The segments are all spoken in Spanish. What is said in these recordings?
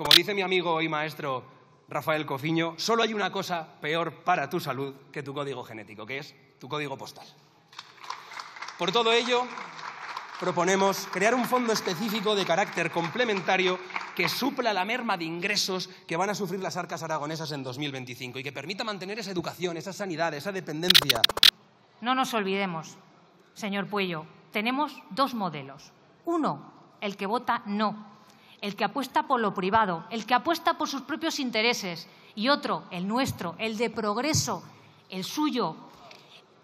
Como dice mi amigo y maestro Rafael Cociño, solo hay una cosa peor para tu salud que tu código genético, que es tu código postal. Por todo ello, proponemos crear un fondo específico de carácter complementario que supla la merma de ingresos que van a sufrir las arcas aragonesas en 2025 y que permita mantener esa educación, esa sanidad, esa dependencia. No nos olvidemos, señor Pueyo, tenemos dos modelos. Uno, el que vota no, el que apuesta por lo privado, el que apuesta por sus propios intereses. Y otro, el nuestro, el de progreso, el suyo.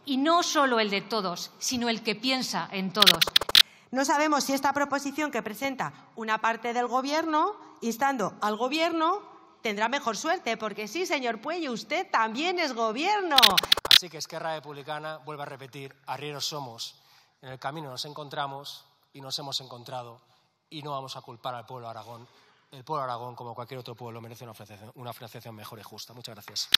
Y no solo el de todos, sino el que piensa en todos. No sabemos si esta proposición que presenta una parte del Gobierno, instando al Gobierno, tendrá mejor suerte, porque sí, señor Pueyo, usted también es Gobierno. Así que Esquerra Republicana, vuelvo a repetir, arrieros somos. En el camino nos encontramos y nos hemos encontrado y no vamos a culpar al pueblo de Aragón. El pueblo de Aragón, como cualquier otro pueblo, merece una financiación mejor y justa. Muchas gracias.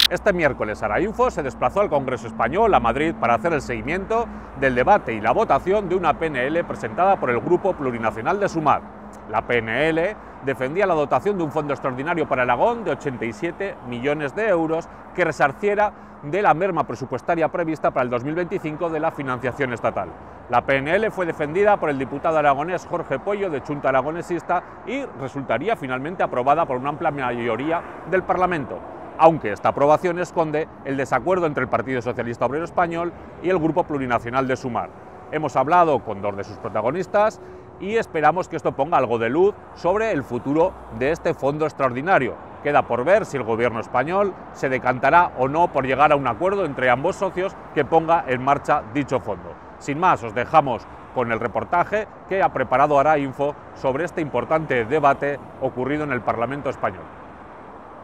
Este miércoles Arainfo se desplazó al Congreso Español a Madrid para hacer el seguimiento del debate y la votación de una PNL presentada por el Grupo Plurinacional de Sumar. La PNL defendía la dotación de un fondo extraordinario para Aragón de 87 millones de euros que resarciera de la merma presupuestaria prevista para el 2025 de la financiación estatal. La PNL fue defendida por el diputado aragonés Jorge Pueyo, de Chunta Aragonesista, y resultaría finalmente aprobada por una amplia mayoría del Parlamento, aunque esta aprobación esconde el desacuerdo entre el Partido Socialista Obrero Español y el Grupo Plurinacional de Sumar. Hemos hablado con dos de sus protagonistas y esperamos que esto ponga algo de luz sobre el futuro de este fondo extraordinario. Queda por ver si el Gobierno español se decantará o no por llegar a un acuerdo entre ambos socios que ponga en marcha dicho fondo. Sin más, os dejamos con el reportaje que ha preparado Arainfo sobre este importante debate ocurrido en el Parlamento español.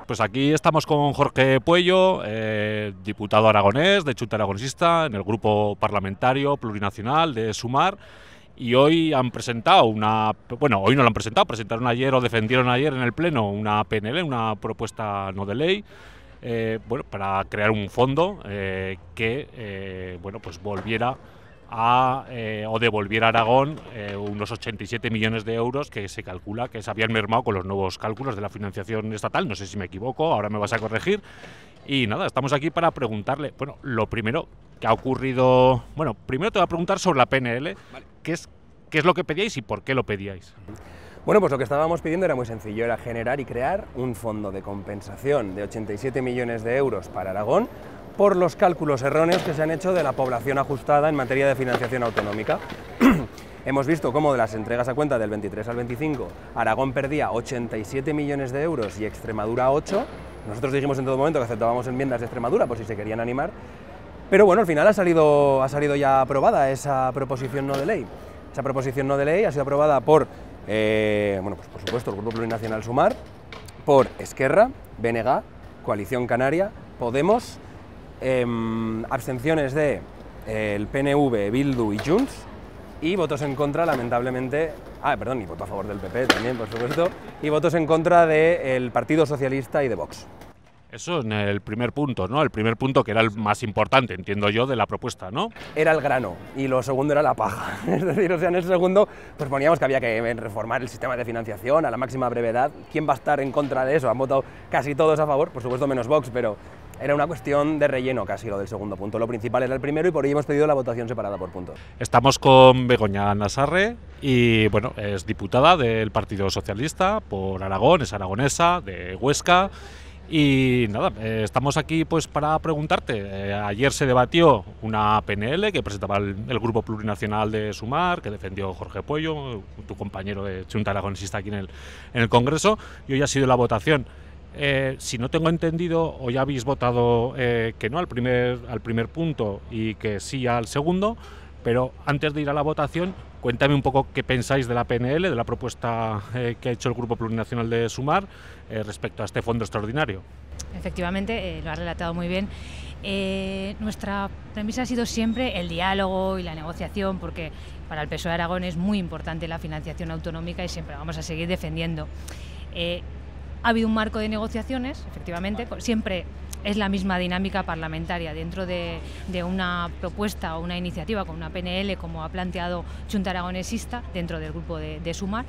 Pues aquí estamos con Jorge Pueyo, diputado aragonés de Chunta Aragonesista, en el grupo parlamentario plurinacional de Sumar. Y hoy han presentado hoy no lo han presentado, presentaron ayer o defendieron ayer en el Pleno una PNL, una propuesta no de ley, para crear un fondo que pues volviera o devolviera a Aragón unos 87 millones de euros que se calcula que se habían mermado con los nuevos cálculos de la financiación estatal. No sé si me equivoco, ahora me vas a corregir. Y nada, estamos aquí para preguntarle, lo primero que ha ocurrido, primero te voy a preguntar sobre la PNL, vale. ¿Qué es lo que pedíais y por qué lo pedíais? Bueno, pues lo que estábamos pidiendo era muy sencillo, era generar y crear un fondo de compensación de 87 millones de euros para Aragón por los cálculos erróneos que se han hecho de la población ajustada en materia de financiación autonómica. Hemos visto cómo de las entregas a cuenta del 23 al 25, Aragón perdía 87 millones de euros y Extremadura 8. Nosotros dijimos en todo momento que aceptábamos enmiendas de Extremadura por si se querían animar, pero bueno, al final ha salido ya aprobada esa proposición no de ley. Esa proposición no de ley ha sido aprobada por, pues por supuesto, el Grupo Plurinacional Sumar, por Esquerra, BNG, Coalición Canaria, Podemos, abstenciones de el PNV, Bildu y Junts, y votos en contra, lamentablemente, y voto a favor del PP también, por supuesto, y votos en contra del Partido Socialista y de Vox. Eso en el primer punto, ¿no? El primer punto que era el más importante, entiendo yo, de la propuesta, ¿no? Era el grano y lo segundo era la paja. Es decir, en el segundo pues poníamos que había que reformar el sistema de financiación a la máxima brevedad. ¿Quién va a estar en contra de eso? Han votado casi todos a favor, por supuesto menos Vox, pero era una cuestión de relleno casi lo del segundo punto. Lo principal era el primero y por ello hemos pedido la votación separada por puntos. Estamos con Begoña Nassarre y es diputada del Partido Socialista por Aragón, es aragonesa, de Huesca. Y nada, estamos aquí pues para preguntarte, ayer se debatió una PNL que presentaba el Grupo Plurinacional de Sumar, que defendió Jorge Pueyo, tu compañero de Chunta Aragonesista aquí en el Congreso, y hoy ha sido la votación. Si no tengo entendido, hoy habéis votado que no al primer punto y que sí al segundo, pero antes de ir a la votación, cuéntame un poco qué pensáis de la PNL, de la propuesta que ha hecho el Grupo Plurinacional de Sumar respecto a este fondo extraordinario. Efectivamente, lo has relatado muy bien. Nuestra premisa ha sido siempre el diálogo y la negociación, porque para el PSOE de Aragón es muy importante la financiación autonómica y siempre vamos a seguir defendiendo. Ha habido un marco de negociaciones, efectivamente, siempre es la misma dinámica parlamentaria dentro de una propuesta o una iniciativa con una PNL, como ha planteado Chunta Aragonesista dentro del grupo de Sumar.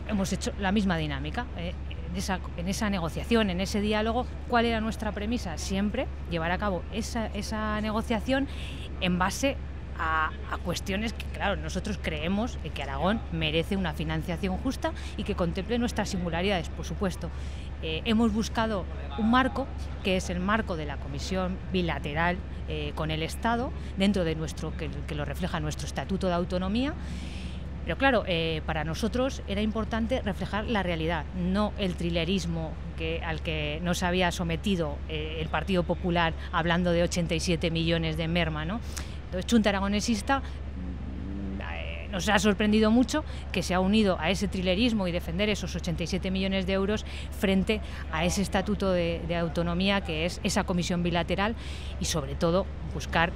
hemos hecho la misma dinámica. En esa negociación, en ese diálogo, ¿cuál era nuestra premisa? Siempre llevar a cabo esa negociación en base a cuestiones que, claro, nosotros creemos que Aragón merece una financiación justa y que contemple nuestras singularidades, por supuesto. Hemos buscado un marco, que es el marco de la Comisión Bilateral con el Estado, dentro de que lo refleja nuestro Estatuto de Autonomía. Pero claro, para nosotros era importante reflejar la realidad, no el trilerismo al que nos había sometido el Partido Popular hablando de 87 millones de merma, ¿no? Entonces, Chunta Aragonesista nos ha sorprendido mucho que se ha unido a ese trilerismo y defender esos 87 millones de euros frente a ese estatuto de autonomía que es esa comisión bilateral y sobre todo buscar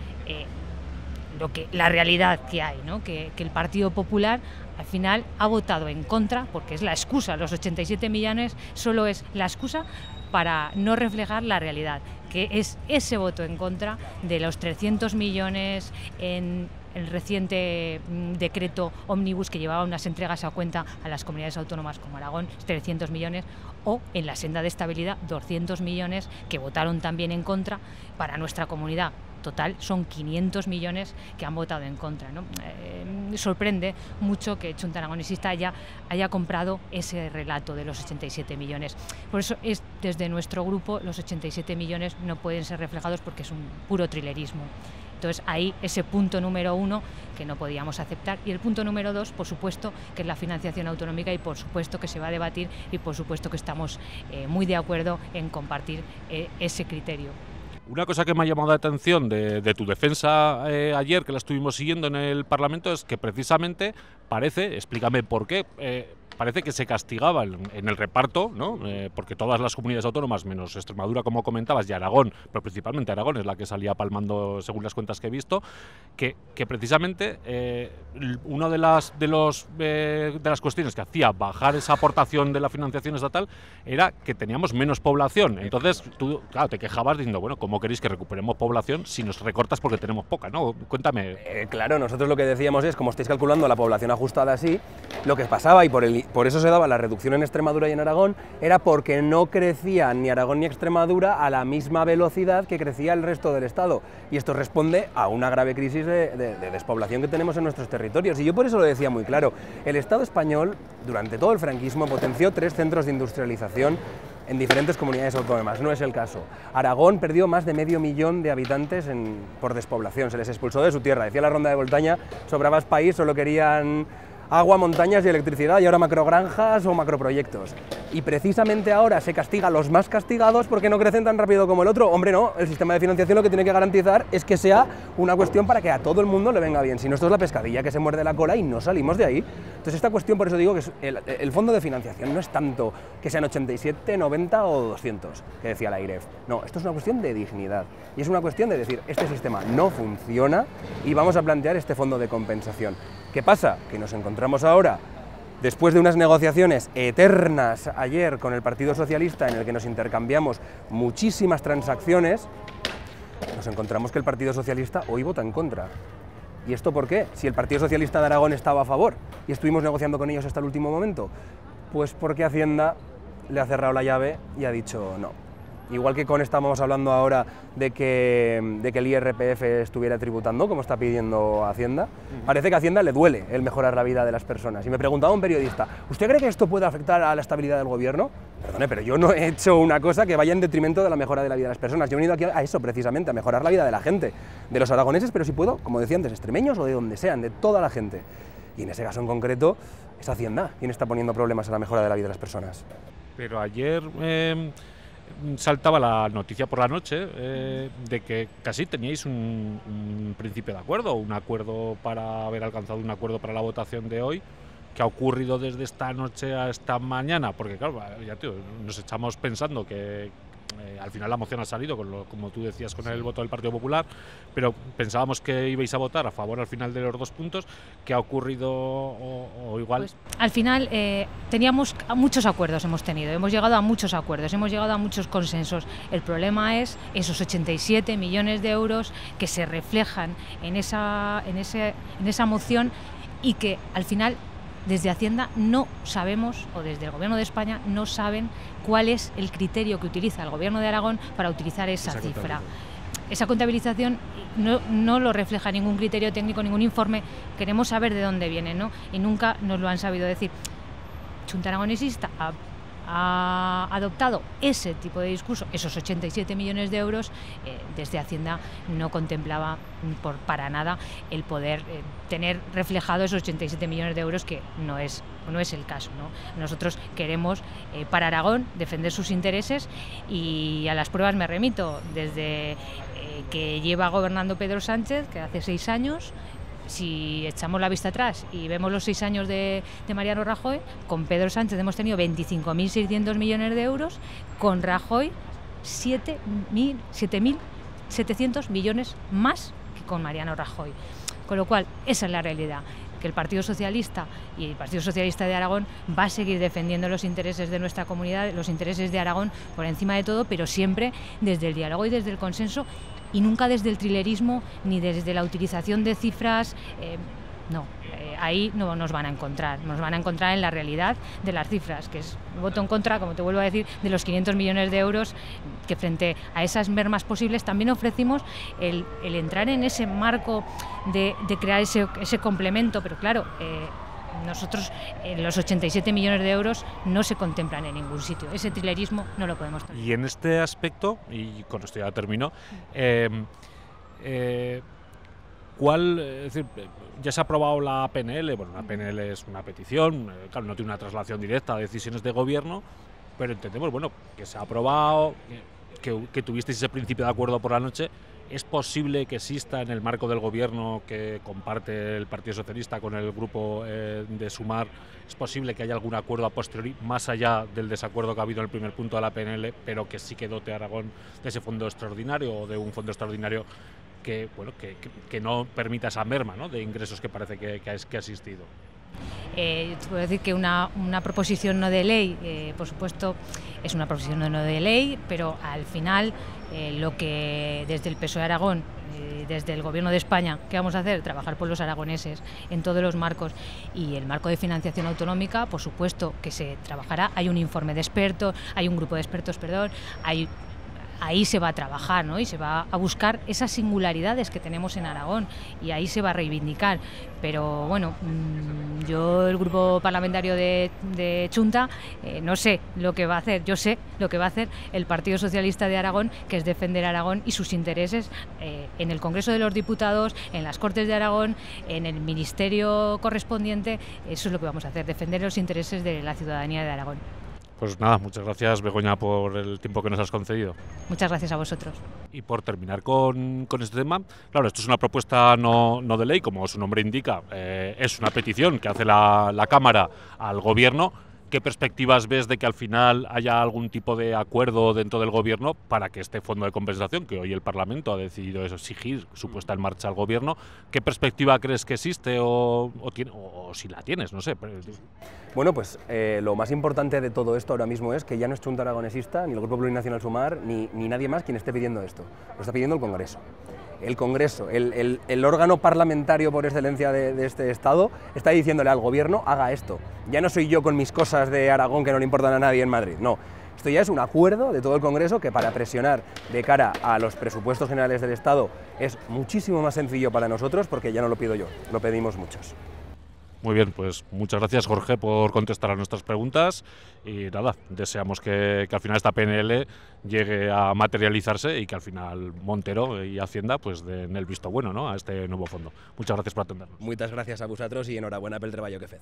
la realidad que hay, ¿no? Que el Partido Popular al final ha votado en contra, porque es la excusa, los 87 millones solo es la excusa para no reflejar la realidad, que es ese voto en contra de los 300 millones en el reciente decreto ómnibus que llevaba unas entregas a cuenta a las comunidades autónomas como Aragón, 300 millones, o en la senda de estabilidad 200 millones que votaron también en contra para nuestra comunidad. Total, son 500 millones que han votado en contra, ¿no? Sorprende mucho que Chunta Aragonesista haya comprado ese relato de los 87 millones. Por eso, desde nuestro grupo, los 87 millones no pueden ser reflejados porque es un puro trilerismo. Entonces, ahí ese punto número 1 que no podíamos aceptar. Y el punto número 2, por supuesto, que es la financiación autonómica y por supuesto que se va a debatir y por supuesto que estamos muy de acuerdo en compartir ese criterio. Una cosa que me ha llamado la atención de tu defensa ayer, que la estuvimos siguiendo en el Parlamento, es que precisamente parece, explícame por qué, parece que se castigaba en el reparto, ¿no? Porque todas las comunidades autónomas, menos Extremadura, como comentabas, y Aragón, pero principalmente Aragón es la que salía palmando según las cuentas que he visto, que precisamente una de las cuestiones que hacía bajar esa aportación de la financiación estatal era que teníamos menos población. Entonces tú, claro, te quejabas diciendo, bueno, ¿cómo queréis que recuperemos población si nos recortas porque tenemos poca, ¿no? Cuéntame. Claro, nosotros lo que decíamos es, como estáis calculando la población ajustada así, lo que pasaba, y por eso se daba la reducción en Extremadura y en Aragón, era porque no crecían ni Aragón ni Extremadura a la misma velocidad que crecía el resto del Estado. Y esto responde a una grave crisis de despoblación que tenemos en nuestros territorios. Y yo por eso lo decía muy claro. El Estado español, durante todo el franquismo, potenció 3 centros de industrialización en diferentes comunidades autónomas. No es el caso. Aragón perdió más de 500.000 de habitantes por despoblación. Se les expulsó de su tierra. Decía la Ronda de Voltaña, sobrabas país, solo querían agua, montañas y electricidad, y ahora macrogranjas o macroproyectos. Y precisamente ahora se castiga a los más castigados porque no crecen tan rápido como el otro. Hombre, no, el sistema de financiación lo que tiene que garantizar es que sea una cuestión para que a todo el mundo le venga bien. Si no, esto es la pescadilla que se muerde la cola y no salimos de ahí. Entonces esta cuestión, por eso digo que el fondo de financiación no es tanto que sean 87, 90 o 200, que decía la IREF. No, esto es una cuestión de dignidad. Y es una cuestión de decir, este sistema no funciona y vamos a plantear este fondo de compensación. ¿Qué pasa? Que nos encontramos ahora, después de unas negociaciones eternas ayer con el Partido Socialista, en el que nos intercambiamos muchísimas transacciones, nos encontramos que el Partido Socialista hoy vota en contra. ¿Y esto por qué? Si el Partido Socialista de Aragón estaba a favor y estuvimos negociando con ellos hasta el último momento, pues porque Hacienda le ha cerrado la llave y ha dicho no. Igual que estábamos hablando ahora de que el IRPF estuviera tributando, como está pidiendo Hacienda, parece que a Hacienda le duele el mejorar la vida de las personas. Y me preguntaba un periodista, ¿usted cree que esto puede afectar a la estabilidad del gobierno? Perdone, pero yo no he hecho una cosa que vaya en detrimento de la mejora de la vida de las personas. Yo he venido aquí a eso, precisamente, a mejorar la vida de la gente, de los aragoneses, pero si puedo, como decía antes, extremeños o de donde sean, de toda la gente. Y en ese caso en concreto, es Hacienda quien está poniendo problemas a la mejora de la vida de las personas. Pero ayer saltaba la noticia por la noche de que casi teníais un principio de acuerdo, un acuerdo para haber alcanzado un acuerdo para la votación de hoy, que ha ocurrido desde esta noche a esta mañana, porque claro, ya tío, nos echamos pensando que al final la moción ha salido, como tú decías, con el voto del Partido Popular, pero pensábamos que ibais a votar a favor al final de los 2 puntos. ¿Qué ha ocurrido o igual? Pues, al final teníamos muchos acuerdos, hemos llegado a muchos acuerdos, hemos llegado a muchos consensos. El problema es esos 87 millones de euros que se reflejan en esa moción y que al final desde Hacienda no sabemos, o desde el Gobierno de España no saben cuál es el criterio que utiliza el Gobierno de Aragón para utilizar esa cifra. Esa contabilización no lo refleja ningún criterio técnico, ningún informe. Queremos saber de dónde viene, ¿no? Y nunca nos lo han sabido decir. Junta Aragonesista ha adoptado ese tipo de discurso, esos 87 millones de euros, desde Hacienda no contemplaba para nada el poder tener reflejado esos 87 millones de euros, que no es el caso, ¿no? Nosotros queremos, para Aragón, defender sus intereses, y a las pruebas me remito, desde que lleva gobernando Pedro Sánchez, que hace 6 años, si echamos la vista atrás y vemos los 6 años de Mariano Rajoy, con Pedro Sánchez hemos tenido 25.600 millones de euros, con Rajoy 7.700 millones más que con Mariano Rajoy. Con lo cual, esa es la realidad, que el Partido Socialista y el Partido Socialista de Aragón va a seguir defendiendo los intereses de nuestra comunidad, los intereses de Aragón por encima de todo, pero siempre desde el diálogo y desde el consenso, y nunca desde el trilerismo ni desde la utilización de cifras. Ahí no nos van a encontrar, nos van a encontrar en la realidad de las cifras, que es voto en contra, como te vuelvo a decir, de los 500 millones de euros, que frente a esas mermas posibles también ofrecimos el entrar en ese marco de crear ese complemento, pero claro, nosotros los 87 millones de euros no se contemplan en ningún sitio. Ese trilerismo no lo podemos tener. Y en este aspecto, y con esto ya termino, ¿cuál, es decir, ya se ha aprobado la PNL? Bueno, la PNL es una petición, claro, no tiene una traslación directa a decisiones de gobierno, pero entendemos, bueno, que se ha aprobado, que tuvisteis ese principio de acuerdo por la noche. ¿Es posible que exista en el marco del gobierno que comparte el Partido Socialista con el grupo de Sumar, es posible que haya algún acuerdo a posteriori, más allá del desacuerdo que ha habido en el primer punto de la PNL, pero que sí que dote a Aragón de ese fondo extraordinario, o de un fondo extraordinario que no permita esa merma, ¿no?, de ingresos que parece que ha existido? Te puedo decir que una proposición no de ley, por supuesto, es una proposición no de ley, pero al final lo que desde el PSOE Aragón, desde el Gobierno de España, ¿qué vamos a hacer? Trabajar por los aragoneses en todos los marcos, y el marco de financiación autonómica, por supuesto que se trabajará. Hay un informe de expertos, hay un grupo de expertos, ahí se va a trabajar, ¿no? Y se va a buscar esas singularidades que tenemos en Aragón, y ahí se va a reivindicar. Pero bueno, yo, el grupo parlamentario de Junta, no sé lo que va a hacer. Yo sé lo que va a hacer el Partido Socialista de Aragón, que es defender Aragón y sus intereses en el Congreso de los Diputados, en las Cortes de Aragón, en el ministerio correspondiente. Eso es lo que vamos a hacer, defender los intereses de la ciudadanía de Aragón. Pues nada, muchas gracias, Begoña, por el tiempo que nos has concedido. Muchas gracias a vosotros. Y por terminar con este tema, claro, esto es una propuesta no de ley, como su nombre indica, es una petición que hace la Cámara al Gobierno. ¿Qué perspectivas ves de que al final haya algún tipo de acuerdo dentro del Gobierno para que este fondo de compensación, que hoy el Parlamento ha decidido exigir su puesta en marcha al Gobierno, qué perspectiva crees que existe o si la tienes, no sé? Bueno, pues lo más importante de todo esto ahora mismo es que ya no es Junta Aragonesista, ni el Grupo Plurinacional Sumar, ni nadie más quien esté pidiendo esto. Lo está pidiendo el Congreso. El Congreso, el órgano parlamentario por excelencia de este Estado, está diciéndole al Gobierno: haga esto. Ya no soy yo con mis cosas de Aragón que no le importan a nadie en Madrid, no. Esto ya es un acuerdo de todo el Congreso, que para presionar de cara a los presupuestos generales del Estado es muchísimo más sencillo para nosotros, porque ya no lo pido yo, lo pedimos muchos. Muy bien, pues muchas gracias, Jorge, por contestar a nuestras preguntas, y nada, deseamos que al final esta PNL llegue a materializarse y que al final Montero y Hacienda pues den el visto bueno, ¿no?, a este nuevo fondo. Muchas gracias por atendernos. Muchas gracias a vosotros y enhorabuena pel treballo que fez.